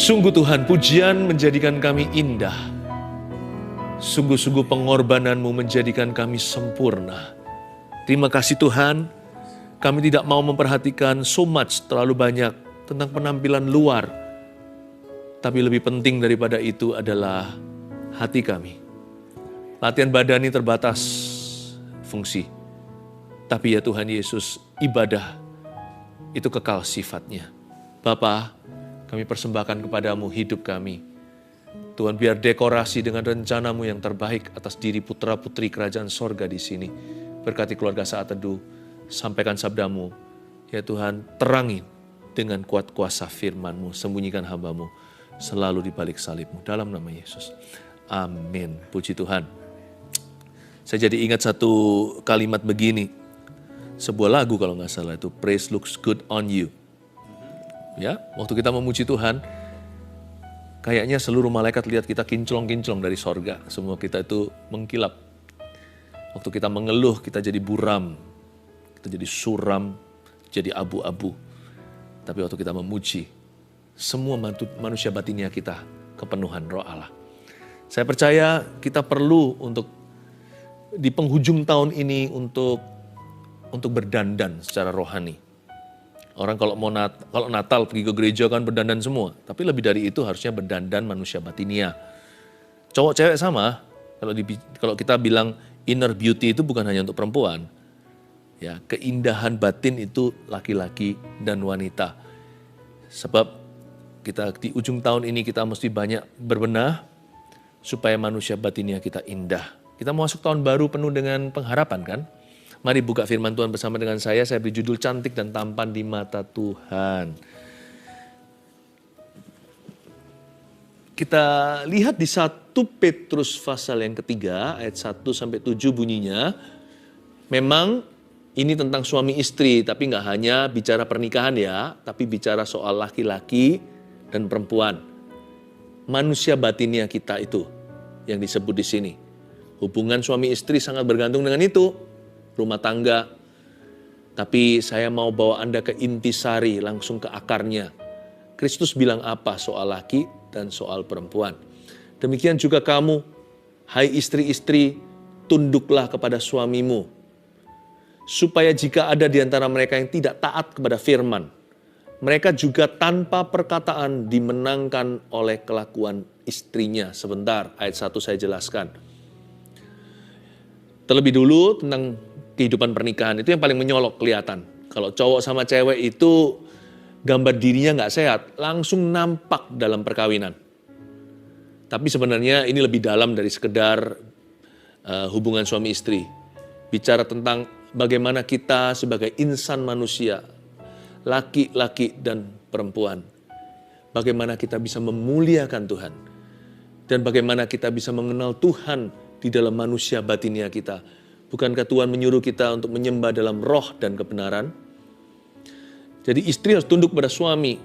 Sungguh Tuhan, pujian menjadikan kami indah. Sungguh-sungguh pengorbananmu menjadikan kami sempurna. Terima kasih Tuhan, kami tidak mau memperhatikan so much, terlalu banyak tentang penampilan luar. Tapi lebih penting daripada itu adalah hati kami. Latihan badani terbatas fungsi. Tapi ya Tuhan Yesus, ibadah itu kekal sifatnya. Bapa, kami persembahkan kepadamu hidup kami. Tuhan, biar dekorasi dengan rencanamu yang terbaik atas diri putra-putri kerajaan sorga di sini. Berkati keluarga saat teduh, sampaikan sabdamu. Ya Tuhan, terangi dengan kuat kuasa firman-Mu, sembunyikan hamba-Mu selalu di balik salib-Mu. Dalam nama Yesus. Amin. Puji Tuhan. Saya jadi ingat satu kalimat begini. Sebuah lagu kalau nggak salah itu, Praise looks good on you. Ya, waktu kita memuji Tuhan, kayaknya seluruh malaikat lihat kita kinclong-kinclong dari sorga. Semua kita itu mengkilap. Waktu kita mengeluh, kita jadi buram. Kita jadi suram, jadi abu-abu. Tapi waktu kita memuji, semua manusia batinnya kita kepenuhan roh Allah. Saya percaya kita perlu untuk di penghujung tahun ini untuk berdandan secara rohani. Orang kalau Natal pergi ke gereja kan berdandan semua. Tapi lebih dari itu harusnya berdandan manusia batinia. Cowok cewek sama. Kalau kita bilang inner beauty itu bukan hanya untuk perempuan. Ya, keindahan batin itu laki-laki dan wanita. Sebab kita di ujung tahun ini kita mesti banyak berbenah supaya manusia batinnya kita indah. Kita mau masuk tahun baru penuh dengan pengharapan kan? Mari buka firman Tuhan bersama dengan saya beri judul cantik dan tampan di mata Tuhan. Kita lihat di 1 Petrus pasal yang ketiga, ayat 1-7 bunyinya. Memang ini tentang suami istri, tapi nggak hanya bicara pernikahan ya, tapi bicara soal laki-laki dan perempuan. Manusia batinnya kita itu yang disebut di sini. Hubungan suami istri sangat bergantung dengan itu. Rumah tangga, tapi saya mau bawa Anda ke intisari, langsung ke akarnya. Kristus bilang apa soal laki dan soal perempuan. Demikian juga kamu, hai istri-istri, tunduklah kepada suamimu. Supaya jika ada di antara mereka yang tidak taat kepada firman, mereka juga tanpa perkataan dimenangkan oleh kelakuan istrinya. Sebentar, ayat 1 saya jelaskan. Terlebih dulu tentang kehidupan pernikahan itu yang paling menyolok kelihatan. Kalau cowok sama cewek itu gambar dirinya nggak sehat, langsung nampak dalam perkawinan. Tapi sebenarnya ini lebih dalam dari sekedar hubungan suami istri. Bicara tentang bagaimana kita sebagai insan manusia, laki-laki dan perempuan. Bagaimana kita bisa memuliakan Tuhan. Dan bagaimana kita bisa mengenal Tuhan di dalam manusia batinnya kita. Bukankah Tuhan menyuruh kita untuk menyembah dalam roh dan kebenaran? Jadi istri harus tunduk pada suami.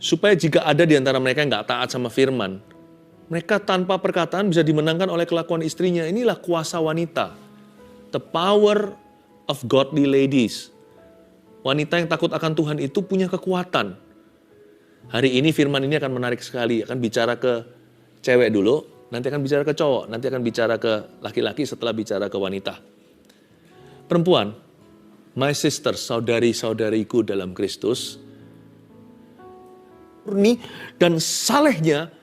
Supaya jika ada di antara mereka yang nggak taat sama firman, mereka tanpa perkataan bisa dimenangkan oleh kelakuan istrinya. Inilah kuasa wanita. The power of godly ladies. Wanita yang takut akan Tuhan itu punya kekuatan. Hari ini firman ini akan menarik sekali. Akan bicara ke cewek dulu. Nanti akan bicara ke cowok, nanti akan bicara ke laki-laki setelah bicara ke wanita. Perempuan, my sister, saudari-saudariku dalam Kristus, murni dan salehnya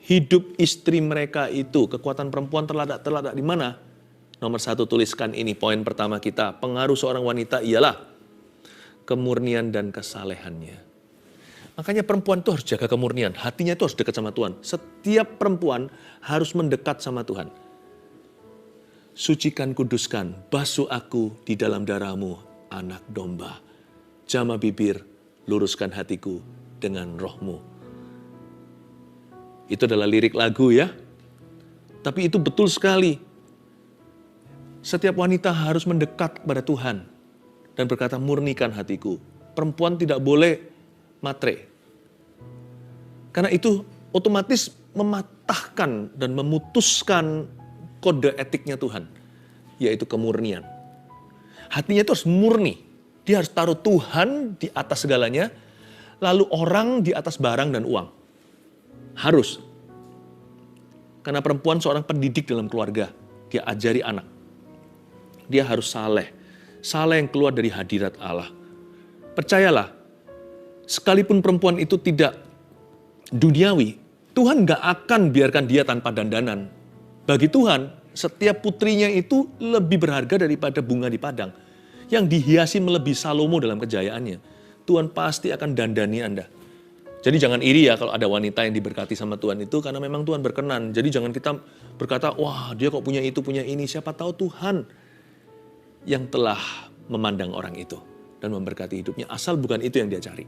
hidup istri mereka itu. Kekuatan perempuan terletak di mana? Nomor 1 tuliskan ini, poin pertama kita. Pengaruh seorang wanita ialah kemurnian dan kesalehannya. Makanya perempuan itu harus jaga kemurnian. Hatinya itu harus dekat sama Tuhan. Setiap perempuan harus mendekat sama Tuhan. Sucikan, kuduskan, basuh aku di dalam darah-Mu, anak domba. Jama bibir, luruskan hatiku dengan roh-Mu. Itu adalah lirik lagu ya. Tapi itu betul sekali. Setiap wanita harus mendekat kepada Tuhan. Dan berkata, murnikan hatiku. Perempuan tidak boleh matre. Karena itu otomatis mematahkan dan memutuskan kode etiknya Tuhan. Yaitu kemurnian. Hatinya itu harus murni. Dia harus taruh Tuhan di atas segalanya. Lalu orang di atas barang dan uang. Harus. Karena perempuan seorang pendidik dalam keluarga. Dia ajari anak. Dia harus saleh. Saleh yang keluar dari hadirat Allah. Percayalah, sekalipun perempuan itu tidak duniawi, Tuhan gak akan biarkan dia tanpa dandanan. Bagi Tuhan, setiap putrinya itu lebih berharga daripada bunga di padang. Yang dihiasi melebihi Salomo dalam kejayaannya. Tuhan pasti akan dandani Anda. Jadi jangan iri ya kalau ada wanita yang diberkati sama Tuhan itu, karena memang Tuhan berkenan. Jadi jangan kita berkata, wah dia kok punya itu, punya ini. Siapa tahu Tuhan yang telah memandang orang itu dan memberkati hidupnya. Asal bukan itu yang dia cari.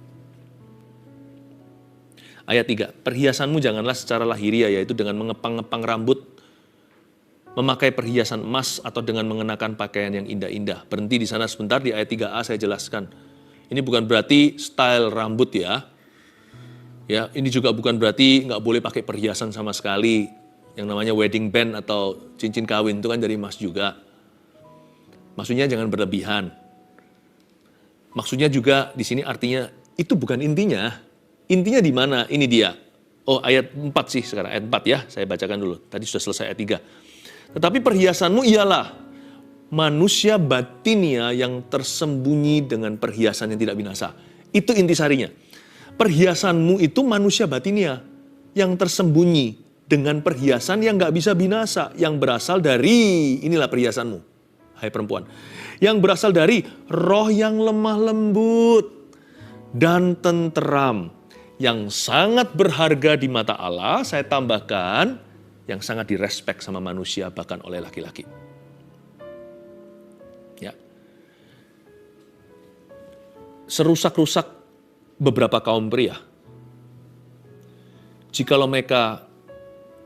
Ayat 3, perhiasanmu janganlah secara lahiriah, yaitu dengan mengepang-ngepang rambut, memakai perhiasan emas, atau dengan mengenakan pakaian yang indah-indah. Berhenti di sana sebentar, di ayat 3a saya jelaskan. Ini bukan berarti style rambut ya. Ya, ini juga bukan berarti nggak boleh pakai perhiasan sama sekali. Yang namanya wedding band atau cincin kawin itu kan dari emas juga. Maksudnya jangan berlebihan. Maksudnya juga di sini artinya itu bukan intinya. Intinya di mana? Ini dia. Oh, ayat 4 sih sekarang. Ayat 4 ya, saya bacakan dulu. Tadi sudah selesai ayat 3. Tetapi perhiasanmu ialah manusia batinia yang tersembunyi dengan perhiasan yang tidak binasa. Itu intisarinya. Perhiasanmu itu manusia batinia yang tersembunyi dengan perhiasan yang gak bisa binasa. Yang berasal dari, inilah perhiasanmu, hai perempuan. Yang berasal dari roh yang lemah lembut dan tenteram. Yang sangat berharga di mata Allah, saya tambahkan, yang sangat direspek sama manusia bahkan oleh laki-laki. Ya. Serusak-rusak beberapa kaum pria. Jikalau mereka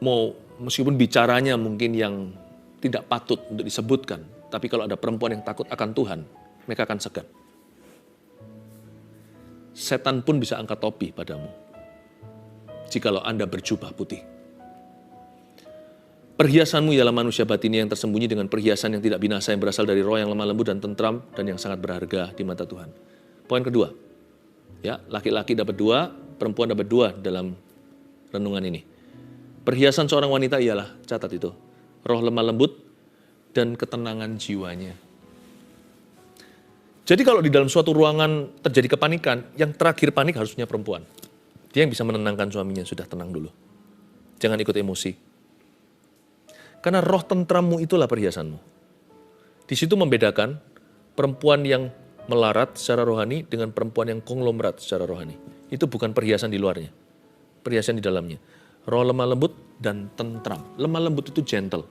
mau, meskipun bicaranya mungkin yang tidak patut untuk disebutkan, tapi kalau ada perempuan yang takut akan Tuhan, mereka akan segan. Setan pun bisa angkat topi padamu, jikalau Anda berjubah putih. Perhiasanmu ialah manusia batinnya yang tersembunyi dengan perhiasan yang tidak binasa, yang berasal dari roh yang lemah lembut dan tentram, dan yang sangat berharga di mata Tuhan. Poin kedua, ya, laki-laki dapat 2, perempuan dapat 2 dalam renungan ini. Perhiasan seorang wanita ialah, catat itu, roh lemah lembut dan ketenangan jiwanya. Jadi kalau di dalam suatu ruangan terjadi kepanikan, yang terakhir panik harusnya perempuan. Dia yang bisa menenangkan suaminya, sudah tenang dulu. Jangan ikut emosi. Karena roh tentrammu itulah perhiasanmu. Di situ membedakan perempuan yang melarat secara rohani dengan perempuan yang konglomerat secara rohani. Itu bukan perhiasan di luarnya, perhiasan di dalamnya. Roh lemah lembut dan tentram. Lemah lembut itu gentle.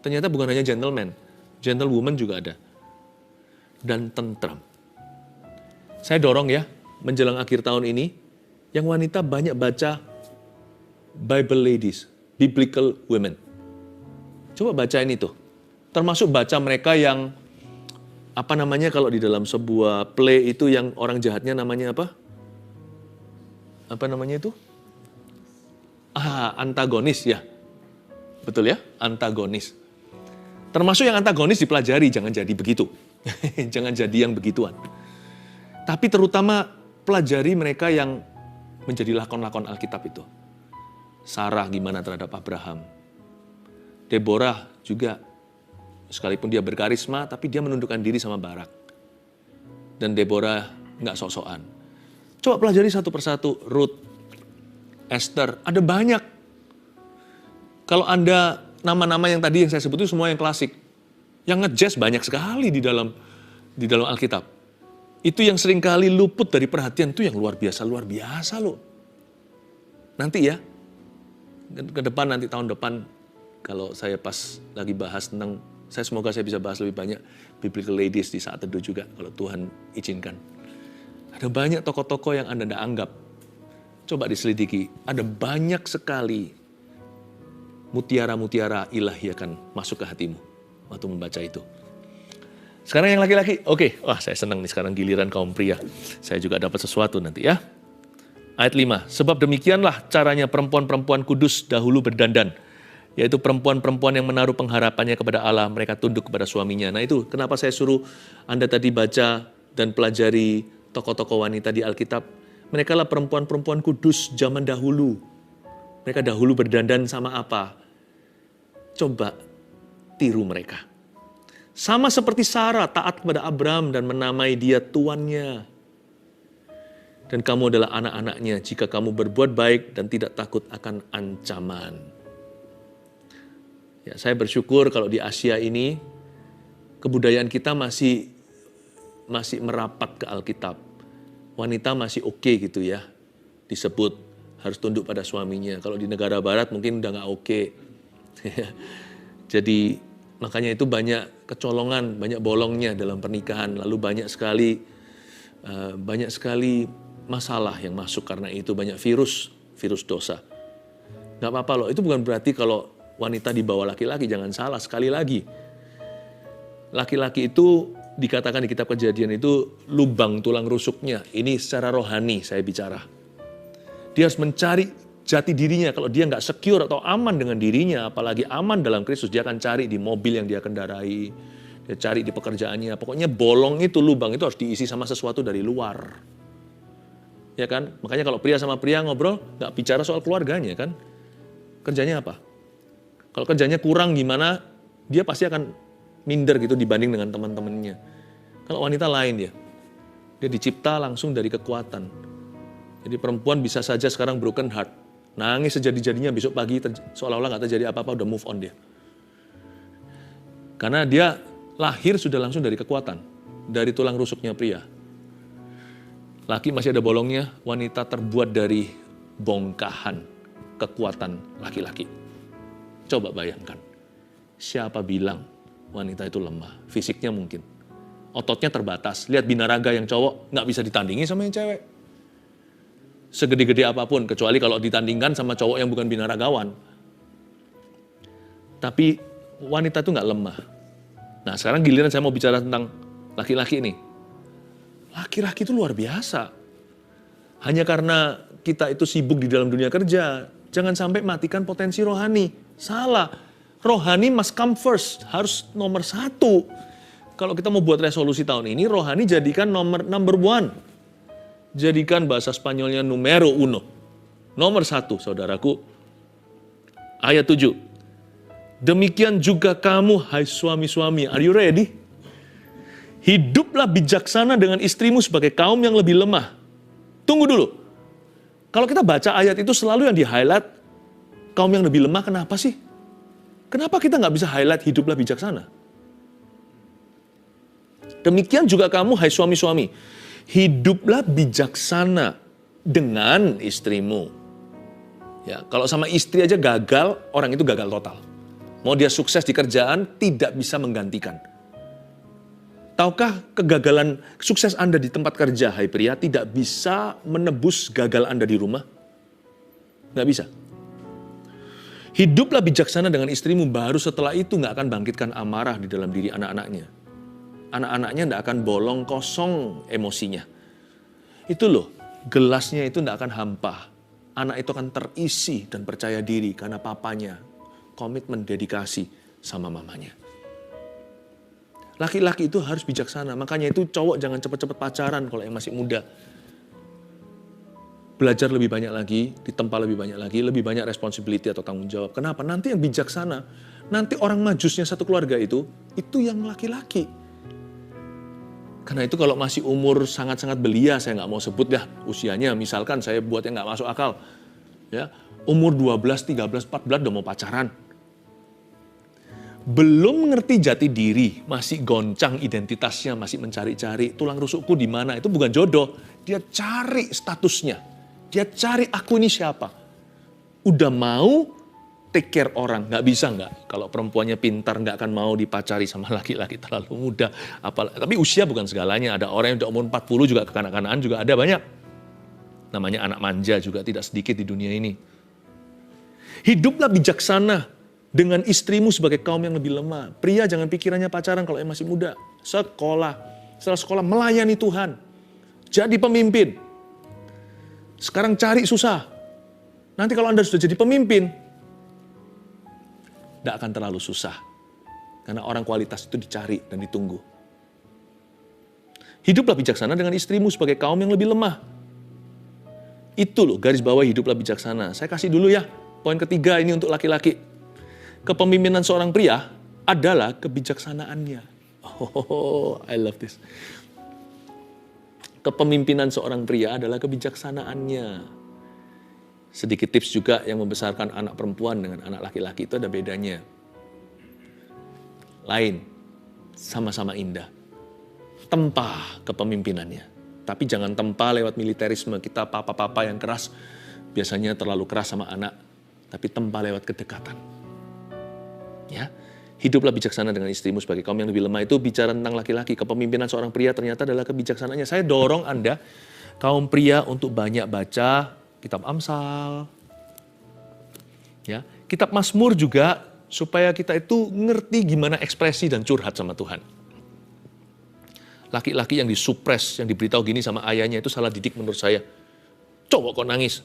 Ternyata bukan hanya gentleman, gentlewoman juga ada. Dan tentram. Saya dorong ya, menjelang akhir tahun ini, yang wanita banyak baca Bible Ladies, Biblical Women. Coba bacain itu. Termasuk baca mereka yang, apa namanya kalau di dalam sebuah play itu yang orang jahatnya namanya apa? Apa namanya itu? Antagonis ya. Betul ya? Antagonis. Termasuk yang antagonis dipelajari, jangan jadi begitu. Jangan jadi yang begituan. Tapi terutama pelajari mereka yang menjadi lakon-lakon Alkitab itu. Sarah gimana terhadap Abraham. Deborah juga, sekalipun dia berkarisma, tapi dia menundukkan diri sama Barak. Dan Deborah nggak sok-sokan. Coba pelajari satu persatu, Ruth, Esther, ada banyak. Kalau Anda, nama-nama yang tadi yang saya sebut itu semua yang klasik. Yang ngejazz banyak sekali di dalam Alkitab. Itu yang seringkali luput dari perhatian, itu yang luar biasa loh. Nanti ya, ke depan nanti tahun depan, kalau saya pas lagi bahas tentang, semoga saya bisa bahas lebih banyak Biblical Ladies di saat teduh juga, kalau Tuhan izinkan. Ada banyak tokoh-tokoh yang Anda tidak anggap. Coba diselidiki, ada banyak sekali mutiara-mutiara ilahi akan masuk ke hatimu waktu membaca itu. Sekarang yang laki-laki, oke. Wah, saya senang nih sekarang giliran kaum pria. Saya juga dapat sesuatu nanti ya. Ayat 5, sebab demikianlah caranya perempuan-perempuan kudus dahulu berdandan. Yaitu perempuan-perempuan yang menaruh pengharapannya kepada Allah, mereka tunduk kepada suaminya. Nah itu kenapa saya suruh Anda tadi baca dan pelajari tokoh-tokoh wanita di Alkitab. Mereka lah perempuan-perempuan kudus zaman dahulu. Mereka dahulu berdandan sama apa? Coba tiru mereka. Sama seperti Sarah taat kepada Abram dan menamai dia tuannya. Dan kamu adalah anak-anaknya jika kamu berbuat baik dan tidak takut akan ancaman. Ya, saya bersyukur kalau di Asia ini kebudayaan kita masih merapat ke Alkitab. Wanita masih oke gitu ya, disebut harus tunduk pada suaminya. Kalau di negara barat mungkin udah nggak oke. Jadi makanya itu banyak kecolongan, banyak bolongnya dalam pernikahan. Lalu banyak sekali masalah yang masuk karena itu, banyak virus dosa. Nggak apa-apa loh, itu bukan berarti kalau wanita di bawah laki-laki, jangan salah. Sekali lagi, laki-laki itu dikatakan di kitab Kejadian itu lubang tulang rusuknya. Ini secara rohani saya bicara. Dia harus mencari jati dirinya. Kalau dia nggak secure atau aman dengan dirinya, apalagi aman dalam Kristus, dia akan cari di mobil yang dia kendarai, dia cari di pekerjaannya. Pokoknya bolong itu, lubang itu harus diisi sama sesuatu dari luar. Ya kan? Makanya kalau pria sama pria ngobrol, nggak bicara soal keluarganya kan? Kerjanya apa? Kalau kerjanya kurang gimana, dia pasti akan minder gitu dibanding dengan teman-temannya. Kalau wanita lain dia dicipta langsung dari kekuatan. Jadi perempuan bisa saja sekarang broken heart, nangis sejadi-jadinya, besok pagi seolah-olah nggak terjadi apa-apa, udah move on dia. Karena dia lahir sudah langsung dari kekuatan, dari tulang rusuknya pria. Laki masih ada bolongnya, wanita terbuat dari bongkahan kekuatan laki-laki. Coba bayangkan, siapa bilang wanita itu lemah? Fisiknya mungkin, ototnya terbatas. Lihat binaraga yang cowok nggak bisa ditandingi sama yang cewek. Segede-gede apapun, kecuali kalau ditandingkan sama cowok yang bukan binaragawan. Tapi wanita itu nggak lemah. Nah sekarang giliran saya mau bicara tentang laki-laki nih. Laki-laki itu luar biasa. Hanya karena kita itu sibuk di dalam dunia kerja, jangan sampai matikan potensi rohani. Salah. Rohani must come first, harus nomor 1. Kalau kita mau buat resolusi tahun ini, rohani jadikan number 1. Jadikan bahasa Spanyolnya numero 1. Nomor 1, saudaraku. Ayat 7. Demikian juga kamu, hai suami-suami. Are you ready? Hiduplah bijaksana dengan istrimu sebagai kaum yang lebih lemah. Tunggu dulu. Kalau kita baca ayat itu selalu yang di-highlight kaum yang lebih lemah, kenapa sih? Kenapa kita nggak bisa highlight hiduplah bijaksana? Demikian juga kamu, hai suami-suami. Hiduplah bijaksana dengan istrimu. Ya, kalau sama istri aja gagal, orang itu gagal total. Mau dia sukses di kerjaan, tidak bisa menggantikan. Tahukah kegagalan sukses Anda di tempat kerja, hai pria, tidak bisa menebus gagal Anda di rumah? Nggak bisa. Hiduplah bijaksana dengan istrimu, baru setelah itu nggak akan bangkitkan amarah di dalam diri anak-anaknya. Anak-anaknya nggak akan bolong kosong emosinya. Itu loh, gelasnya itu nggak akan hampa. Anak itu akan terisi dan percaya diri karena papanya komitmen dedikasi sama mamanya. Laki-laki itu harus bijaksana, makanya itu cowok jangan cepat-cepat pacaran kalau yang masih muda. Belajar lebih banyak lagi, ditempa lebih banyak responsibility atau tanggung jawab. Kenapa? Nanti yang bijaksana, nanti orang majusnya satu keluarga itu yang laki-laki. Karena itu kalau masih umur sangat-sangat belia, saya nggak mau sebut ya usianya, misalkan saya buat yang nggak masuk akal. Ya, umur 12, 13, 14 udah mau pacaran. Belum mengerti jati diri, masih goncang identitasnya, masih mencari-cari tulang rusukku di mana, itu bukan jodoh. Dia cari statusnya, dia cari aku ini siapa. Udah mau take care orang, nggak bisa nggak. Kalau perempuannya pintar nggak akan mau dipacari sama laki-laki terlalu muda. Tapi usia bukan segalanya, ada orang yang udah umur 40 juga kekanak-kanakan juga ada banyak. Namanya anak manja juga tidak sedikit di dunia ini. Hiduplah bijaksana dengan istrimu sebagai kaum yang lebih lemah. Pria jangan pikirannya pacaran kalau yang masih muda. Setelah sekolah melayani Tuhan. Jadi pemimpin. Sekarang cari susah. Nanti kalau Anda sudah jadi pemimpin, tidak akan terlalu susah. Karena orang kualitas itu dicari dan ditunggu. Hiduplah bijaksana dengan istrimu sebagai kaum yang lebih lemah. Itu loh garis bawah hiduplah bijaksana. Saya kasih dulu ya Poin ketiga ini untuk laki-laki. Kepemimpinan seorang pria adalah kebijaksanaannya. Oh, I love this. Kepemimpinan seorang pria adalah kebijaksanaannya. Sedikit tips juga, yang membesarkan anak perempuan dengan anak laki-laki itu ada bedanya. Lain, sama-sama indah. Tempah kepemimpinannya. Tapi jangan tempah lewat militerisme. Kita papa-papa yang keras, biasanya terlalu keras sama anak. Tapi tempah lewat kedekatan. Ya, hiduplah bijaksana dengan istrimu sebagai kaum yang lebih lemah. Itu bicara tentang laki-laki. Kepemimpinan seorang pria ternyata adalah kebijaksanaannya. Saya dorong Anda, kaum pria, untuk banyak baca kitab Amsal. Ya, kitab Mazmur juga, supaya kita itu ngerti gimana ekspresi dan curhat sama Tuhan. Laki-laki yang disupres, yang diberitahu gini sama ayahnya, itu salah didik menurut saya. Cowok kok nangis?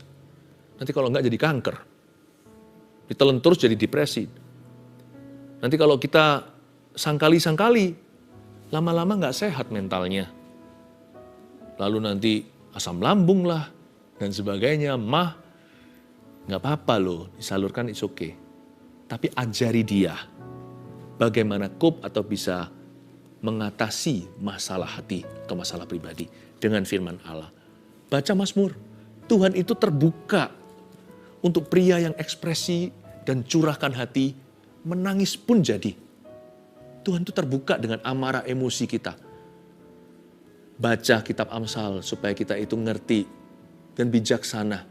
Nanti kalau enggak jadi kanker. Ditelan terus jadi depresi. Nanti kalau kita sangkali-sangkali, lama-lama nggak sehat mentalnya. Lalu nanti asam lambung lah, dan sebagainya. Mah, nggak apa-apa loh, disalurkan it's okay. Tapi ajari dia bagaimana cope atau bisa mengatasi masalah hati atau masalah pribadi dengan firman Allah. Baca Mazmur, Tuhan itu terbuka untuk pria yang ekspresi dan curahkan hati, menangis pun jadi. Tuhan itu terbuka dengan amarah emosi kita. Baca kitab Amsal supaya kita itu ngerti dan bijaksana.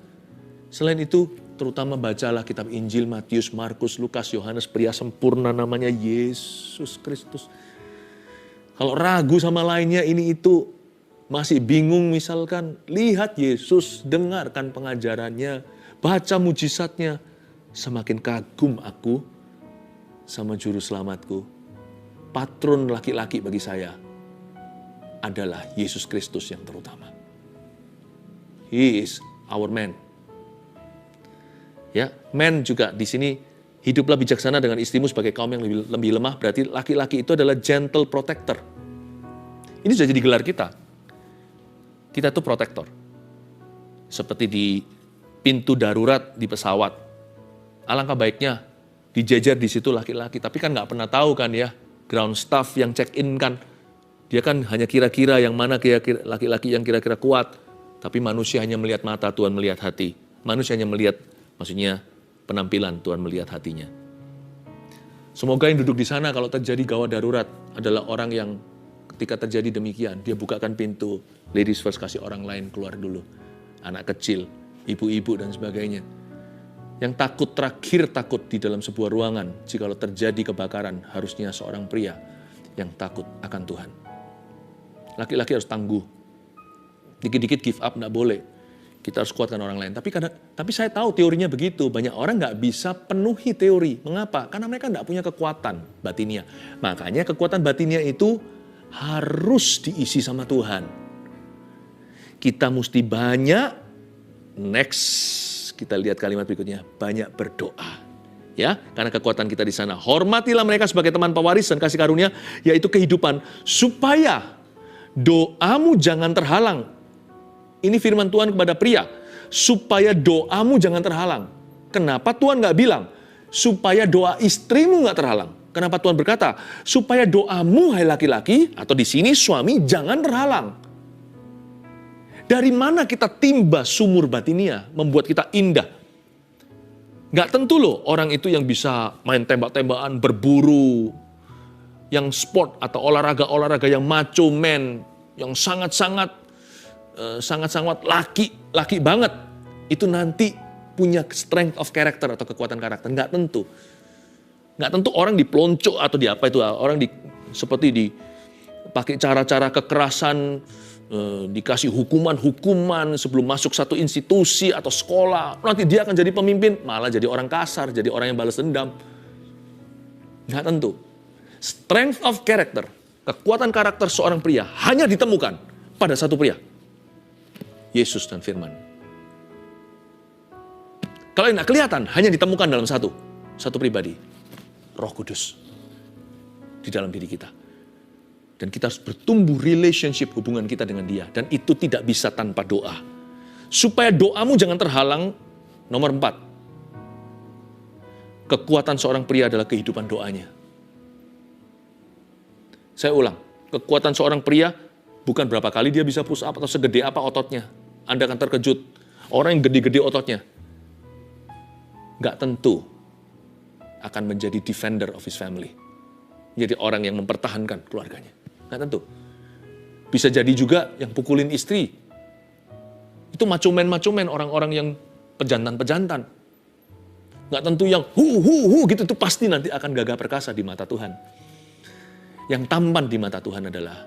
Selain itu, terutama bacalah kitab Injil, Matius, Markus, Lukas, Yohanes, pria sempurna namanya Yesus Kristus. Kalau ragu sama lainnya ini itu, masih bingung misalkan, lihat Yesus, dengarkan pengajarannya, baca mujizatnya. Semakin kagum aku sama juru selamatku. Patron laki-laki bagi saya adalah Yesus Kristus yang terutama. He is our man. Ya, man juga di sini, hiduplah bijaksana dengan istrimu sebagai kaum yang lebih lemah. Berarti laki-laki itu adalah gentle protector. Ini sudah jadi gelar kita. Kita tuh protector. Seperti di pintu darurat di pesawat. Alangkah baiknya dijejer di situ laki-laki. Tapi kan nggak pernah tahu kan ya, ground staff yang check in kan, dia kan hanya kira-kira yang mana kira-kira laki-laki yang kira-kira kuat. Tapi manusia hanya melihat mata, Tuhan melihat hati. Manusia hanya melihat, maksudnya penampilan, Tuhan melihat hatinya. Semoga yang duduk di sana kalau terjadi gawat darurat adalah orang yang ketika terjadi demikian, dia bukakan pintu, ladies first, kasih orang lain keluar dulu. Anak kecil, ibu-ibu dan sebagainya. Yang takut terakhir takut di dalam sebuah ruangan, jikalau terjadi kebakaran, harusnya seorang pria yang takut akan Tuhan. Laki-laki harus tangguh. Dikit-dikit give up, enggak boleh. Kita harus kuatkan orang lain. Tapi saya tahu teorinya begitu. Banyak orang nggak bisa penuhi teori. Mengapa? Karena mereka nggak punya kekuatan batinnya. Makanya kekuatan batinnya itu harus diisi sama Tuhan. Kita mesti banyak, next kita lihat kalimat berikutnya, banyak berdoa. Ya, karena kekuatan kita di sana. Hormatilah mereka sebagai teman pewaris dan kasih karunia, yaitu kehidupan, supaya doamu jangan terhalang. Ini firman Tuhan kepada pria, supaya doamu jangan terhalang. Kenapa Tuhan nggak bilang, supaya doa istrimu nggak terhalang? Kenapa Tuhan berkata, supaya doamu hai laki-laki, atau di sini suami, jangan terhalang. Dari mana kita timba sumur batinia, membuat kita indah? Nggak tentu loh orang itu yang bisa main tembak-tembakan, berburu, yang sport atau olahraga-olahraga yang macho man, yang sangat-sangat laki banget, itu nanti punya strength of character atau kekuatan karakter. Nggak tentu orang dipelonco atau di apa itu, orang seperti dipakai cara-cara kekerasan, dikasih hukuman sebelum masuk satu institusi atau sekolah, nanti dia akan jadi pemimpin, malah jadi orang kasar, jadi orang yang balas dendam. Nggak tentu. Strength of character, kekuatan karakter seorang pria hanya ditemukan pada satu pria, Yesus dan firman. Kalau yang nggak kelihatan, hanya ditemukan dalam satu pribadi, Roh Kudus di dalam diri kita. Dan kita harus bertumbuh relationship hubungan kita dengan dia. Dan itu tidak bisa tanpa doa. Supaya doamu jangan terhalang, nomor 4. Kekuatan seorang pria adalah kehidupan doanya. Saya ulang, kekuatan seorang pria bukan berapa kali dia bisa push up atau segede apa ototnya. Anda akan terkejut. Orang yang gede-gede ototnya, nggak tentu akan menjadi defender of his family. Jadi orang yang mempertahankan keluarganya. Nggak tentu. Bisa jadi juga yang pukulin istri. Itu macumen orang-orang yang pejantan-pejantan. Nggak tentu yang hu gitu, itu pasti nanti akan gagah perkasa di mata Tuhan. Yang tampan di mata Tuhan adalah,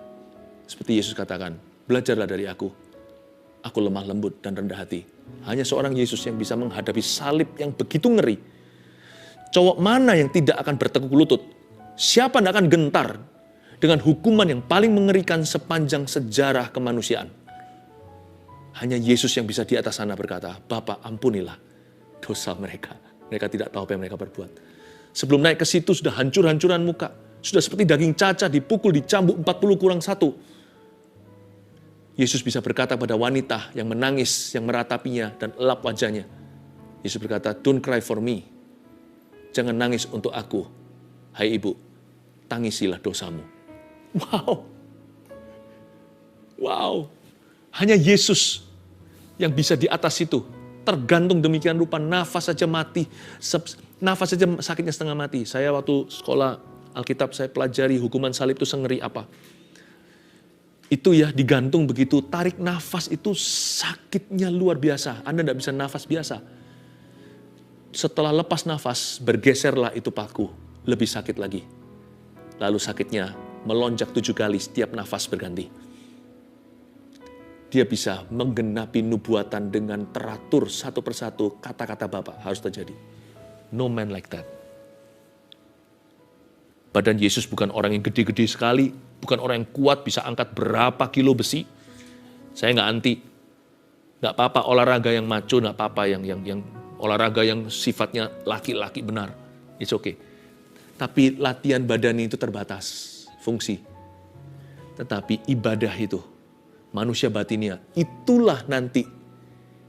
seperti Yesus katakan, belajarlah dari aku lemah lembut dan rendah hati. Hanya seorang Yesus yang bisa menghadapi salib yang begitu ngeri. Cowok mana yang tidak akan bertekuk lutut? Siapa yang akan gentar dengan hukuman yang paling mengerikan sepanjang sejarah kemanusiaan? Hanya Yesus yang bisa di atas sana berkata, Bapa ampunilah dosa mereka. Mereka tidak tahu apa yang mereka berbuat. Sebelum naik ke situ sudah hancur-hancuran muka. Sudah seperti daging caca dipukul, dicambuk 40:1. Yesus bisa berkata pada wanita yang menangis, yang meratapinya dan elap wajahnya. Yesus berkata, don't cry for me. Jangan nangis untuk aku. Hai ibu, tangisilah dosamu. Wow. Hanya Yesus yang bisa di atas itu. Tergantung demikian rupa, nafas saja mati. Nafas saja sakitnya setengah mati. Saya waktu sekolah Alkitab, saya pelajari hukuman salib itu sengeri apa. Itu ya digantung begitu, tarik nafas itu sakitnya luar biasa. Anda tidak bisa nafas biasa. Setelah lepas nafas, bergeserlah itu paku. Lebih sakit lagi. Lalu sakitnya melonjak 7 kali setiap nafas berganti. Dia bisa menggenapi nubuatan dengan teratur satu persatu kata-kata Bapa harus terjadi. No man like that. Badan Yesus bukan orang yang gede-gede sekali, bukan orang yang kuat bisa angkat berapa kilo besi. Saya nggak anti. Nggak apa-apa olahraga yang maco, nggak apa-apa yang olahraga yang sifatnya laki-laki benar. It's okay. Tapi latihan badan itu terbatas fungsi. Tetapi ibadah itu, manusia batinnya, itulah nanti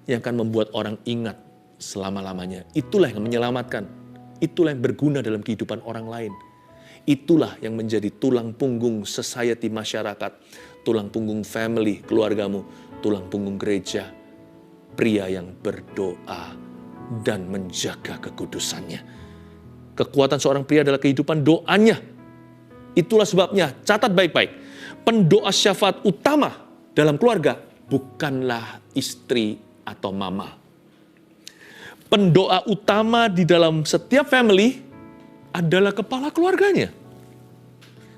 yang akan membuat orang ingat selama-lamanya. Itulah yang menyelamatkan. Itulah yang berguna dalam kehidupan orang lain. Itulah yang menjadi tulang punggung society masyarakat, tulang punggung family, keluargamu, tulang punggung gereja. Pria yang berdoa dan menjaga kekudusannya. Kekuatan seorang pria adalah kehidupan doanya. Itulah sebabnya, catat baik-baik. Pendoa syafaat utama dalam keluarga bukanlah istri atau mama. Pendoa utama di dalam setiap family adalah kepala keluarganya.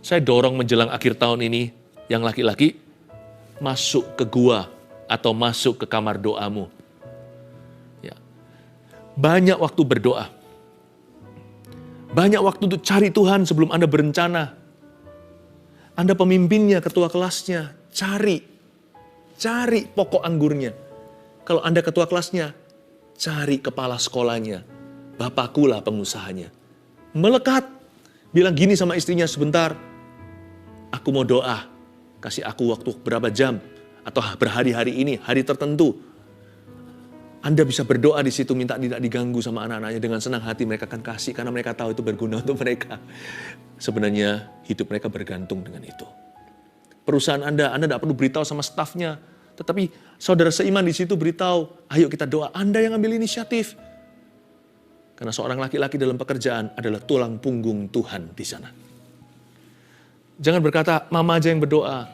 Saya dorong menjelang akhir tahun ini, yang laki-laki masuk ke gua atau masuk ke kamar doamu. Ya. Banyak waktu berdoa. Banyak waktu untuk cari Tuhan sebelum Anda berencana. Anda pemimpinnya, ketua kelasnya, cari pokok anggurnya. Kalau Anda ketua kelasnya, cari kepala sekolahnya. Bapakkulah pengusahanya. Melekat, bilang gini sama istrinya sebentar, aku mau doa, kasih aku waktu berapa jam, atau berhari-hari ini, hari tertentu. Anda bisa berdoa di situ, minta tidak diganggu sama anak-anaknya, dengan senang hati mereka akan kasih, karena mereka tahu itu berguna untuk mereka. Sebenarnya hidup mereka bergantung dengan itu. Perusahaan Anda tidak perlu beritahu sama stafnya, tetapi saudara seiman di situ beritahu, ayo kita doa, Anda yang ambil inisiatif. Karena seorang laki-laki dalam pekerjaan adalah tulang punggung Tuhan di sana. Jangan berkata, mama aja yang berdoa.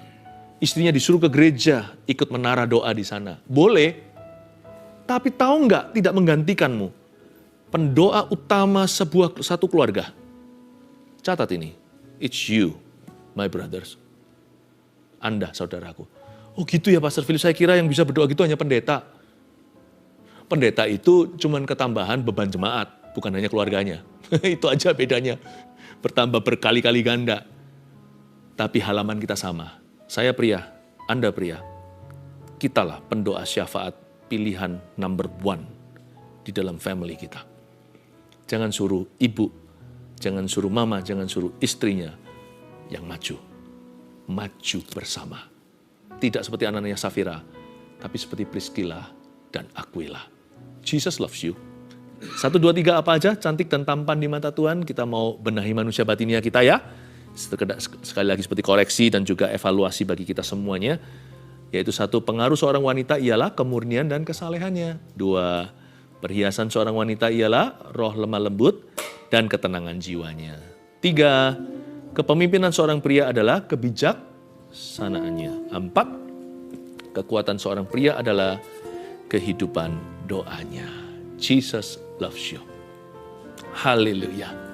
Istrinya disuruh ke gereja, ikut menara doa di sana. Boleh, tapi tahu nggak tidak menggantikanmu. Pendoa utama satu keluarga. Catat ini, it's you, my brothers. Anda, saudaraku. Oh gitu ya Pastor Philip, saya kira yang bisa berdoa gitu hanya pendeta. Pendeta itu cuma ketambahan beban jemaat, bukan hanya keluarganya. Itu aja bedanya. Bertambah berkali-kali ganda. Tapi halaman kita sama. Saya pria, Anda pria. Kitalah pendoa syafaat pilihan number 1 di dalam family kita. Jangan suruh ibu, jangan suruh mama, jangan suruh istrinya yang maju. Maju bersama. Tidak seperti Anania Safira, tapi seperti Priscilla dan Aquila. Jesus loves you. 1, 2, 3 apa aja cantik dan tampan di mata Tuhan? Kita mau benahi manusia batinia kita ya. Sekali lagi seperti koreksi dan juga evaluasi bagi kita semuanya. Yaitu 1, pengaruh seorang wanita ialah kemurnian dan kesalehannya. 2, perhiasan seorang wanita ialah roh lemah lembut dan ketenangan jiwanya. 3, kepemimpinan seorang pria adalah kebijaksanaannya. 4, kekuatan seorang pria adalah kehidupan doanya. Jesus loves you. Haleluya.